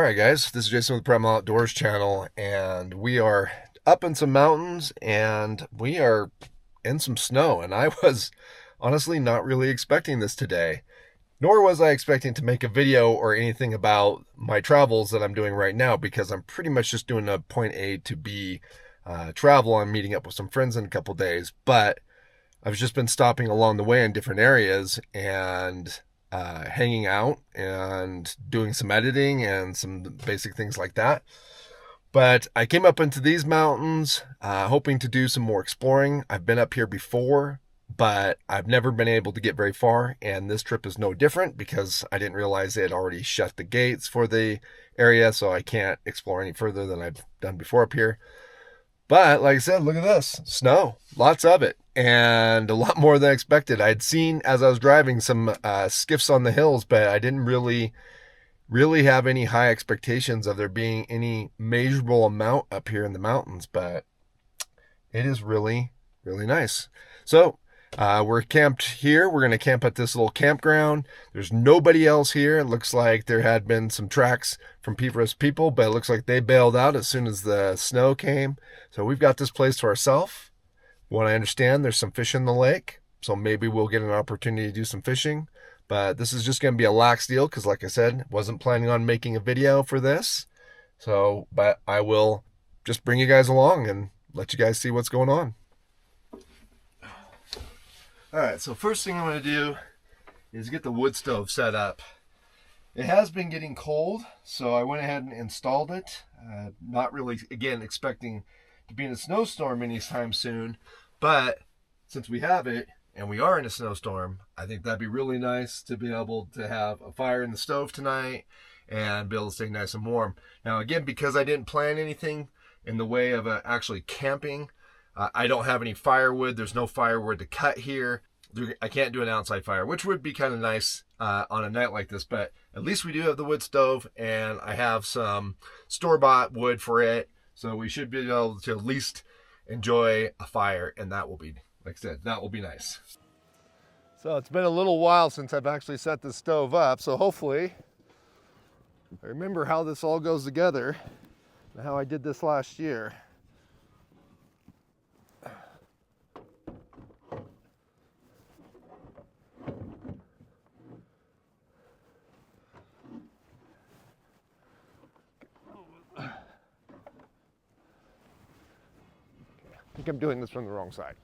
Alright guys, this is Jason with the Primal Outdoors channel, and we are up in some mountains and we are in some snow, and I was honestly not really expecting this today. Nor was I expecting to make a video or anything about my travels that I'm doing right now, because I'm pretty much just doing a point A to B travel. I'm meeting up with some friends in a couple days, but I've just been stopping along the way in different areas and hanging out and doing some editing and some basic things like that. But I came up into these mountains hoping to do some more exploring. I've been up here before, but I've never been able to get very far, and this trip is no different because I didn't realize they had already shut the gates for the area, so I can't explore any further than I've done before up here. But like I said, look at this snow, lots of it, and a lot more than I expected. I'd seen as I was driving some skiffs on the hills, but I didn't really have any high expectations of there being any measurable amount up here in the mountains. But it is really nice. So we're camped here. We're going to camp at this little campground. There's nobody else here. It looks like there had been some tracks from previous people, but it looks like they bailed out as soon as the snow came. So we've got this place to ourselves. What I understand, there's some fish in the lake, so maybe we'll get an opportunity to do some fishing. But this is just going to be a lax deal because, like I said, wasn't planning on making a video for this. So, but I will just bring you guys along and let you guys see what's going on. Alright, so first thing I'm going to do is get the wood stove set up. It has been getting cold, so I went ahead and installed it. Not really, again, expecting to be in a snowstorm anytime soon, but since we have it and we are in a snowstorm, I think that'd be really nice to be able to have a fire in the stove tonight and be able to stay nice and warm. Now again, because I didn't plan anything in the way of actually camping, I don't have any firewood. There's no firewood to cut here. I can't do an outside fire, which would be kind of nice on a night like this, but at least we do have the wood stove, and I have some store-bought wood for it, so we should be able to at least enjoy a fire, and that will be, like I said, that will be nice. So it's been a little while since I've actually set the stove up, so hopefully I remember how this all goes together and how I did this last year. I think I'm doing this from the wrong side.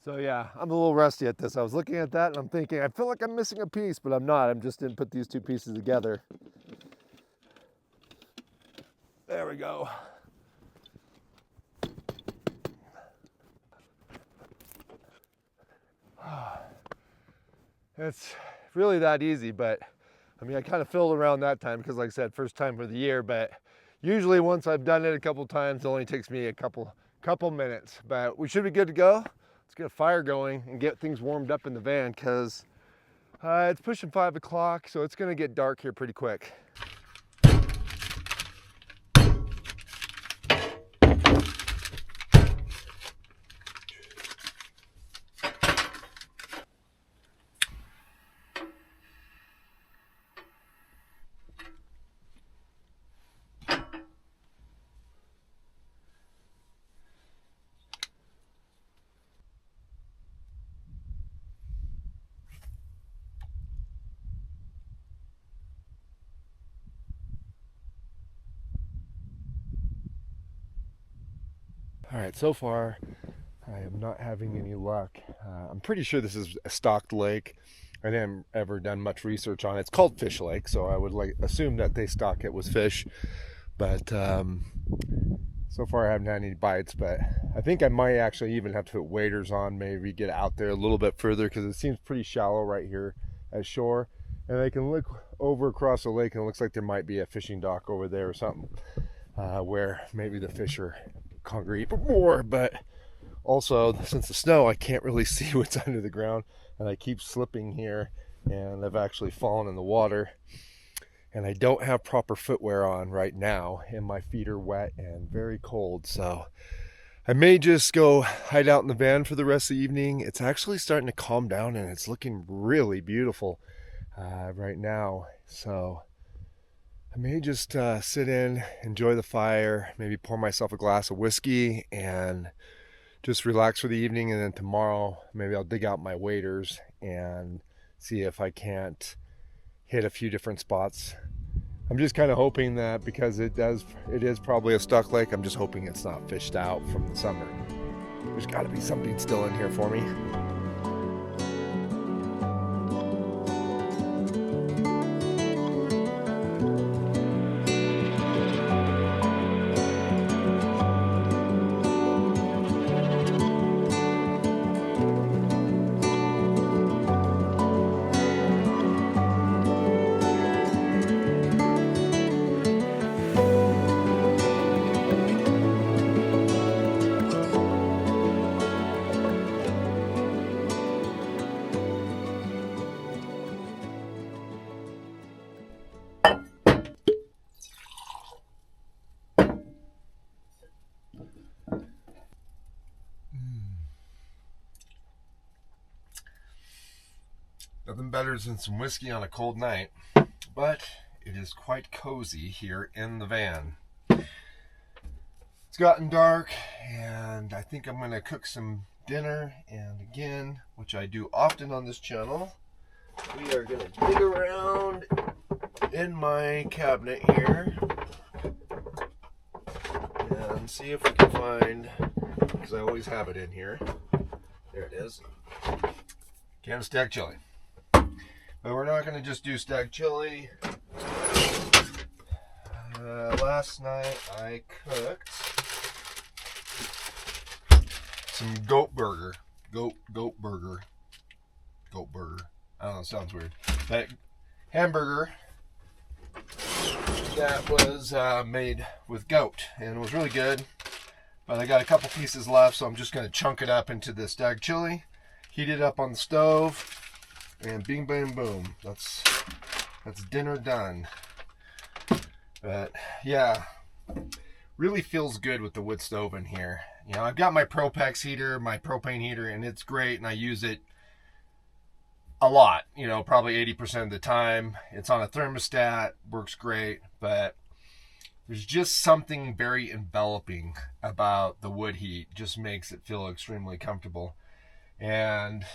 So yeah, I'm a little rusty at this. I was looking at that and I'm thinking, I feel like I'm missing a piece, but I'm not. I just didn't put these two pieces together. There we go. It's really that easy, but I mean, I kind of filled around that time because, like I said, first time for the year, but usually once I've done it a couple times, it only takes me a couple minutes, but we should be good to go. Let's get a fire going and get things warmed up in the van because it's pushing 5 o'clock, so it's going to get dark here pretty quick. All right, so far I am not having any luck. I'm pretty sure this is a stocked lake. I haven't ever done much research on it. It's called Fish Lake, so I would assume that they stock it with fish. But so far I haven't had any bites, but I think I might actually even have to put waders on, maybe get out there a little bit further because it seems pretty shallow right here at shore. And I can look over across the lake and it looks like there might be a fishing dock over there or something where maybe the fish are congregate more, but also since the snow I can't really see what's under the ground, and I keep slipping here and I've actually fallen in the water, and I don't have proper footwear on right now and my feet are wet and very cold. So I may just go hide out in the van for the rest of the evening. It's actually starting to calm down and it's looking really beautiful right now. So I may just sit in, enjoy the fire, maybe pour myself a glass of whiskey and just relax for the evening. And then tomorrow, maybe I'll dig out my waders and see if I can't hit a few different spots. I'm just kind of hoping that because it is probably a stuck lake, I'm just hoping it's not fished out from the summer. There's got to be something still in here for me. Nothing better than some whiskey on a cold night, but it is quite cozy here in the van. It's gotten dark, and I think I'm going to cook some dinner, and again, which I do often on this channel, we are going to dig around in my cabinet here and see if we can find, because I always have it in here, there it is, can of stag chili. But we're not going to just do stag chili. Last night I cooked some goat burger. Goat burger. I don't know, it sounds weird. But hamburger that was made with goat, and it was really good. But I got a couple pieces left, so I'm just going to chunk it up into the stag chili, heat it up on the stove, and bing bang boom, that's dinner done. But yeah, really feels good with the wood stove in here. You know, I've got my Propex heater, my propane heater, and it's great, and I use it a lot, you know, probably 80% of the time. It's on a thermostat, works great, but there's just something very enveloping about the wood heat, just makes it feel extremely comfortable. And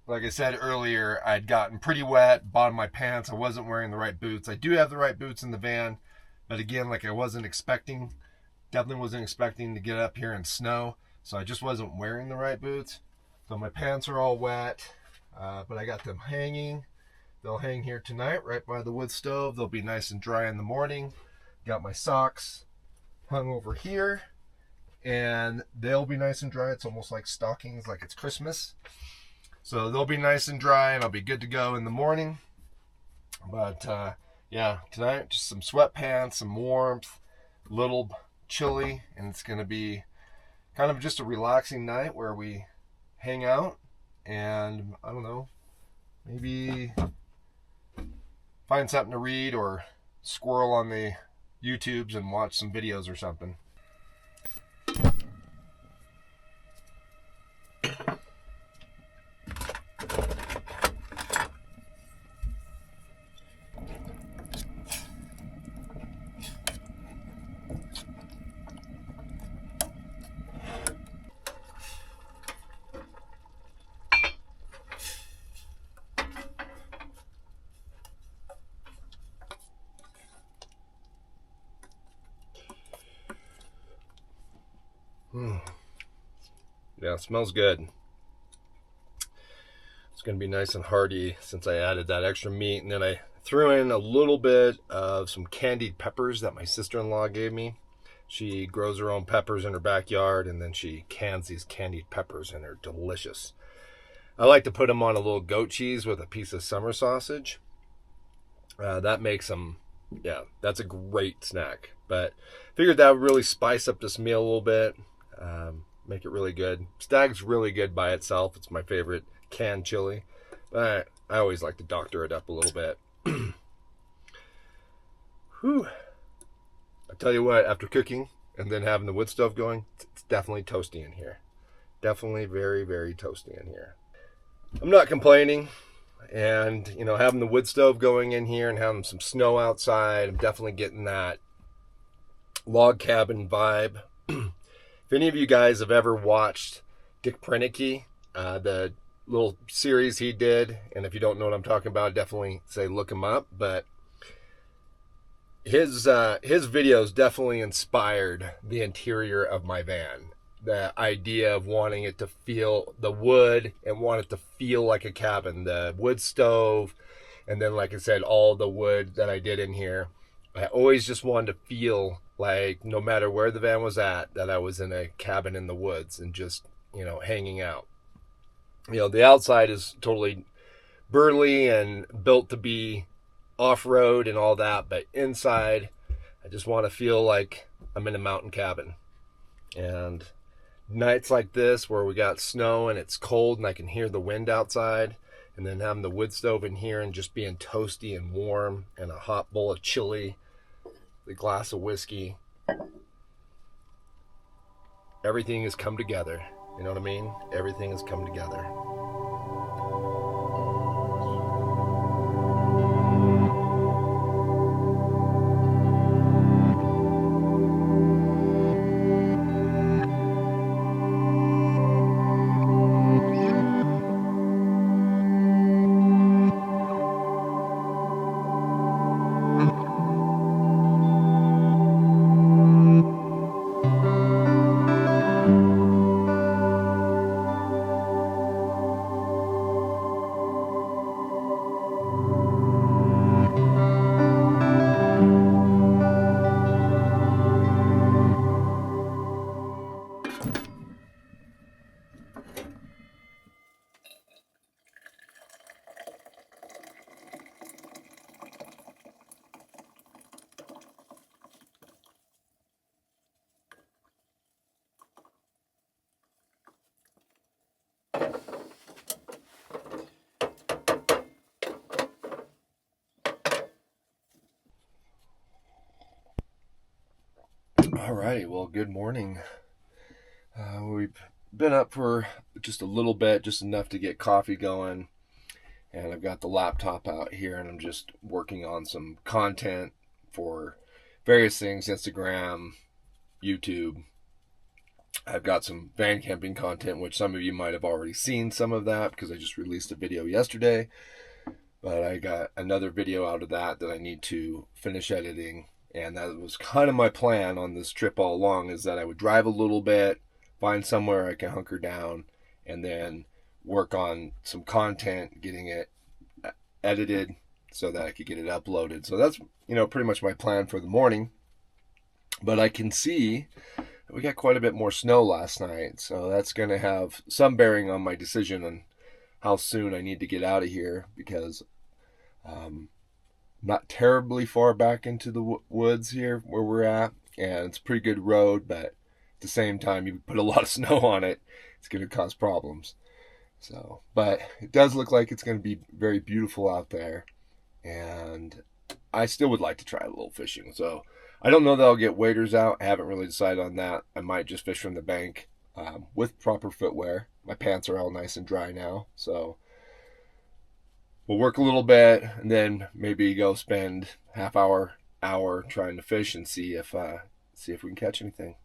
like I said earlier, I'd gotten pretty wet, bottom of my pants, I wasn't wearing the right boots. I do have the right boots in the van, but again, like I definitely wasn't expecting to get up here in snow, so I just wasn't wearing the right boots. So my pants are all wet, but I got them hanging. They'll hang here tonight right by the wood stove. They'll be nice and dry in the morning. Got my socks hung over here, and they'll be nice and dry. It's almost like stockings, like it's Christmas. So they'll be nice and dry, and I'll be good to go in the morning. But yeah, tonight just some sweatpants, some warmth, a little chilly, and it's going to be kind of just a relaxing night where we hang out and, I don't know, maybe find something to read or squirrel on the YouTubes and watch some videos or something. Yeah, it smells good. It's going to be nice and hearty since I added that extra meat. And then I threw in a little bit of some candied peppers that my sister-in-law gave me. She grows her own peppers in her backyard, and then she cans these candied peppers, and they're delicious. I like to put them on a little goat cheese with a piece of summer sausage. That makes them, yeah, that's a great snack. But figured that would really spice up this meal a little bit. Make it really good. Stag's really good by itself. It's my favorite canned chili. But I always like to doctor it up a little bit. Whew. I tell you what, after cooking and then having the wood stove going, it's definitely toasty in here. Definitely very, very toasty in here. I'm not complaining. And, you know, having the wood stove going in here and having some snow outside, I'm definitely getting that log cabin vibe. If any of you guys have ever watched Dick Prenicky, the little series he did, and if you don't know what I'm talking about, definitely say look him up. But his videos definitely inspired the interior of my van. The idea of wanting it to feel the wood and want it to feel like a cabin, the wood stove, and then, like I said, all the wood that I did in here. I always just wanted to feel like no matter where the van was at, that I was in a cabin in the woods and just, you know, hanging out. You know, the outside is totally burly and built to be off-road and all that, but inside, I just want to feel like I'm in a mountain cabin. And nights like this where we got snow and it's cold and I can hear the wind outside, and then having the wood stove in here and just being toasty and warm and a hot bowl of chili, the glass of whiskey, everything has come together. You know what I mean? Everything has come together. Alrighty, well, good morning. We've been up for just a little bit, just enough to get coffee going. And I've got the laptop out here and I'm just working on some content for various things, Instagram, YouTube. I've got some van camping content, which some of you might have already seen some of that because I just released a video yesterday. But I got another video out of that I need to finish editing. And that was kind of my plan on this trip all along, is that I would drive a little bit, find somewhere I can hunker down, and then work on some content, getting it edited so that I could get it uploaded. So that's, you know, pretty much my plan for the morning. But I can see we got quite a bit more snow last night, so that's going to have some bearing on my decision on how soon I need to get out of here, because not terribly far back into the woods here where we're at, and it's a pretty good road, but at the same time, you put a lot of snow on it, it's going to cause problems. So, but it does look like it's going to be very beautiful out there, and I still would like to try a little fishing. So I don't know that I'll get waders out. I haven't really decided on that. I might just fish from the bank with proper footwear. My pants are all nice and dry now, so we'll work a little bit and then maybe go spend half hour trying to fish and see if we can catch anything.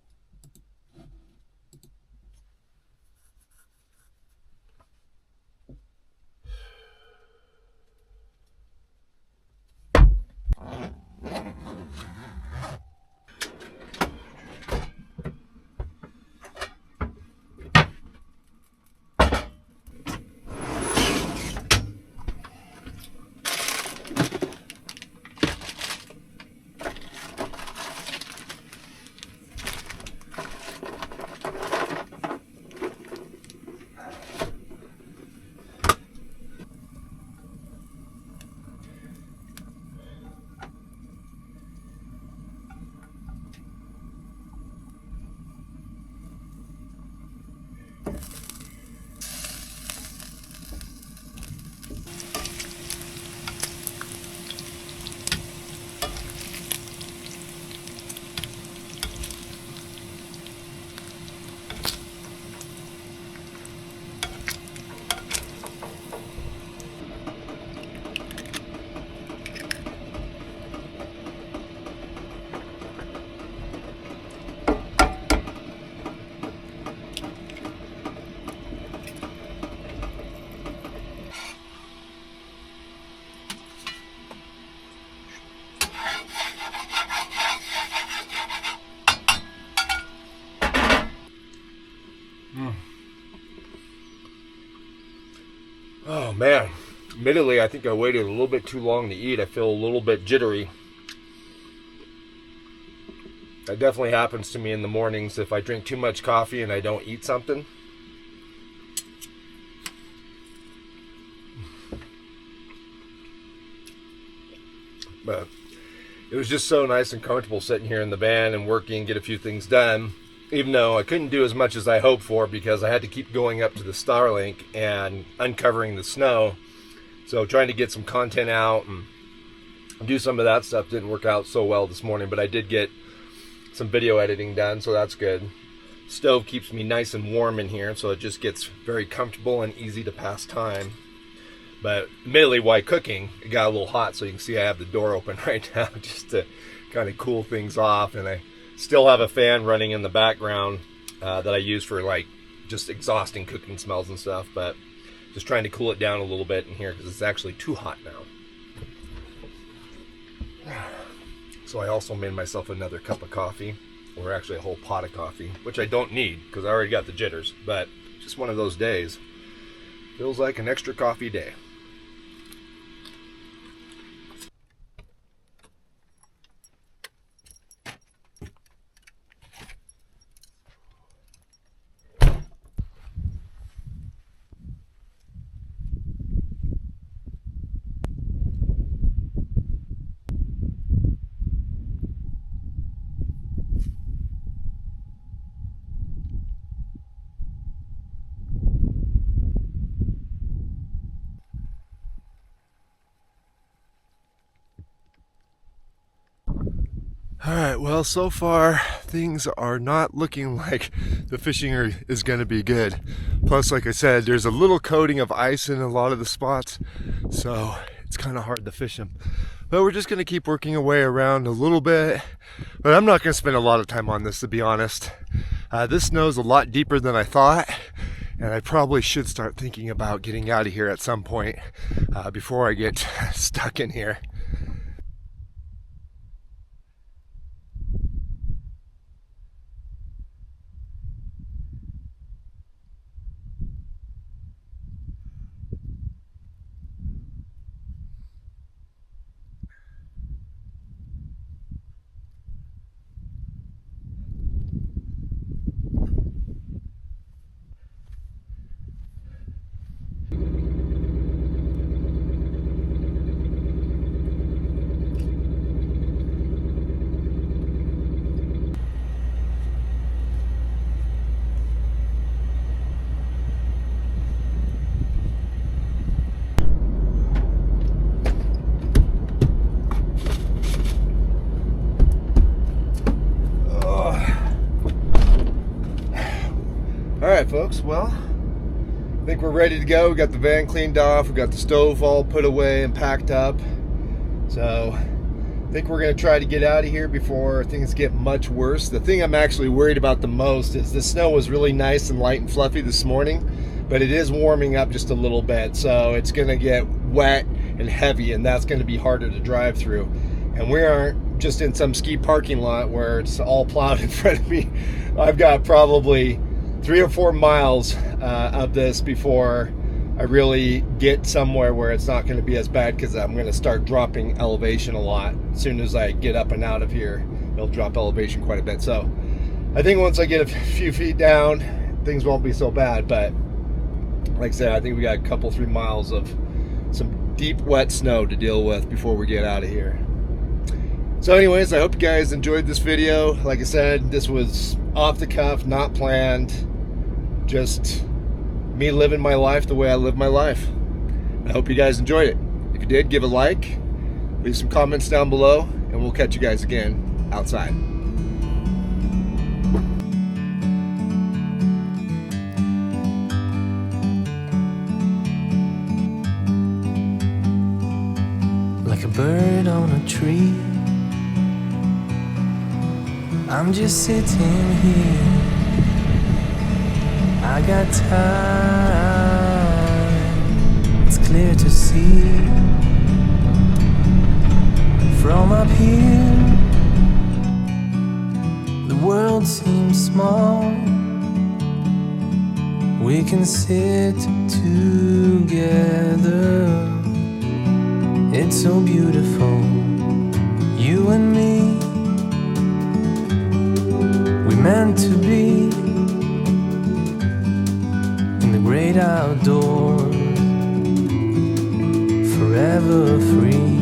Oh man, admittedly, I think I waited a little bit too long to eat. I feel a little bit jittery. That definitely happens to me in the mornings if I drink too much coffee and I don't eat something. But it was just so nice and comfortable sitting here in the van and working, get a few things done, even though I couldn't do as much as I hoped for because I had to keep going up to the Starlink and uncovering the snow. So trying to get some content out and do some of that stuff didn't work out so well this morning, but I did get some video editing done, so that's good. Stove keeps me nice and warm in here, so it just gets very comfortable and easy to pass time. But admittedly, while cooking, it got a little hot, so you can see I have the door open right now just to kind of cool things off. And I still have a fan running in the background that I use for like just exhausting cooking smells and stuff, but just trying to cool it down a little bit in here because it's actually too hot now. So I also made myself another cup of coffee, or actually a whole pot of coffee, which I don't need because I already got the jitters, but just one of those days. Feels like an extra coffee day. Alright, well, so far things are not looking like the fishing is going to be good. Plus, like I said, there's a little coating of ice in a lot of the spots, so it's kind of hard to fish them. But we're just going to keep working our way around a little bit. But I'm not going to spend a lot of time on this, to be honest. This snow is a lot deeper than I thought, and I probably should start thinking about getting out of here at some point before I get stuck in here. Alright folks, well, I think we're ready to go. We got the van cleaned off, we got the stove all put away and packed up. So I think we're going to try to get out of here before things get much worse. The thing I'm actually worried about the most is the snow was really nice and light and fluffy this morning, but it is warming up just a little bit, so it's going to get wet and heavy, and that's going to be harder to drive through. And we aren't just in some ski parking lot where it's all plowed in front of me. I've got probably 3 or 4 miles of this before I really get somewhere where it's not going to be as bad, because I'm going to start dropping elevation a lot. As soon as I get up and out of here, it'll drop elevation quite a bit. So I think once I get a few feet down, things won't be so bad. But like I said, I think we got a couple, 3 miles of some deep wet snow to deal with before we get out of here. So anyways, I hope you guys enjoyed this video. Like I said, this was off the cuff, not planned, just me living my life the way I live my life. I hope you guys enjoyed it. If you did, give a like, leave some comments down below, and we'll catch you guys again outside. Like a bird on a tree, I'm just sitting here. I got time, it's clear to see. From up here, the world seems small. We can sit together ever free.